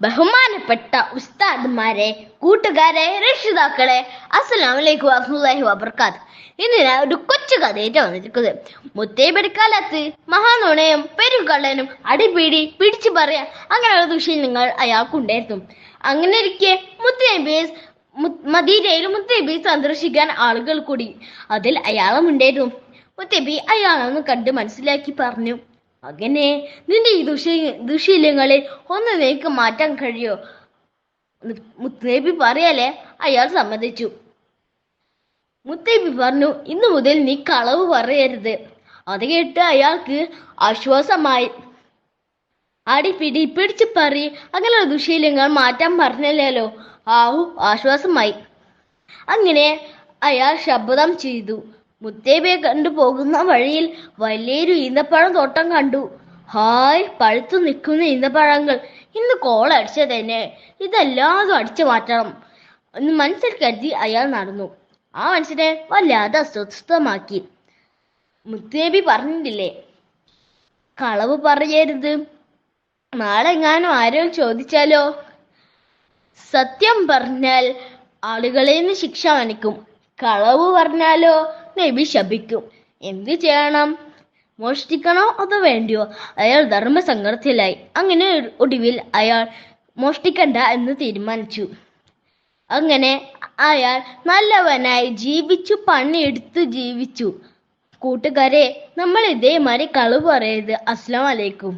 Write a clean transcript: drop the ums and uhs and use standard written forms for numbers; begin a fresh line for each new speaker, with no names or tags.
ബഹുമാനപ്പെട്ട ഉസ്താദ്മാരെ, കൂട്ടുകാരെ, രക്ഷിതാക്കളെ, അസ്സലാമു അലൈക്കും വറഹ്മത്തുള്ളാഹി വബറകാത്ത്. ഇന്ന് ഞാൻ ഒരു കൊച്ചു കഥയായിട്ട് വന്നിരിക്കുന്നത്. മുത്തേബടിക്കാലത്ത് മഹാനുണയും പെരുങ്കള്ളനും അടിപിടി പിടിച്ചു പറയാൻ അങ്ങനെയുള്ള ദുശീലങ്ങൾ അയാൾക്കുണ്ടായിരുന്നു. അങ്ങനെ ഇരിക്കെ മദീനയിൽ മുത്തനബി സന്ദർശിക്കാൻ ആളുകൾ കൂടി. അതിൽ അയാളും ഉണ്ടായിരുന്നു. മുത്തനബി അയാളൊന്ന് കണ്ട് മനസ്സിലാക്കി പറഞ്ഞു, അങ്ങനെ നിന്റെ ഈ ദുശീലങ്ങളിൽ ഒന്ന് നിനക്ക് മാറ്റാൻ കഴിയോ? മുത്തനബി പറയാലേ അയാൾ സമ്മതിച്ചു. മുത്തനബി പറഞ്ഞു, ഇന്നു മുതൽ നീ കളവ് പറയരുത്. അത് കേട്ട് അയാൾക്ക് ആശ്വാസമായി. അടിപിടി പിടിച്ചു പറി അങ്ങനെയുള്ള ദുശീലങ്ങൾ മാറ്റാൻ പറഞ്ഞല്ലോ. ആശ്വാസമായി. അങ്ങനെ അയാൾ ശപഥം ചെയ്തു. മുത്തേബിയെ കണ്ടു പോകുന്ന വഴിയിൽ വലിയൊരു ഈന്തപ്പഴം തോട്ടം കണ്ടു. ഹായ്, പഴുത്തു നിൽക്കുന്ന ഈന്തപ്പഴങ്ങൾ, ഇന്ന് കോളടിച്ച തന്നെ, ഇതെല്ലാതും അടിച്ചു മാറ്റണം എന്ന് മനസ്സിൽ കരുതി അയാൾ നടന്നു. ആ മനസ്സിനെ വല്ലാതെ അസ്വസ്ഥമാക്കി. മുത്തേബി പറഞ്ഞിട്ടില്ലേ, കളവ് പറയരുത്. നാളെ എങ്ങാനും ആരോ ചോദിച്ചാലോ? സത്യം പറഞ്ഞാൽ ആളുകളിൽ നിന്ന് ശിക്ഷ വനിക്കും. കളവ് പറഞ്ഞാലോ നബി ശപിക്കും. എന്ത് ചെയ്യണം? മോഷ്ടിക്കണോ അതോ വേണ്ടിയോ? അയാൾ ധർമ്മസങ്കടത്തിലായി. അങ്ങനെ ഒടുവിൽ അയാൾ മോഷ്ടിക്കണ്ട എന്ന് തീരുമാനിച്ചു. അങ്ങനെ അയാൾ നല്ലവനായി ജീവിച്ചു, പണിയെടുത്ത് ജീവിച്ചു. കൂട്ടുകാരെ, നമ്മൾ ഇതേമാതിരി കളവ് പറയരുത്. അസ്സലാമു അലൈക്കും.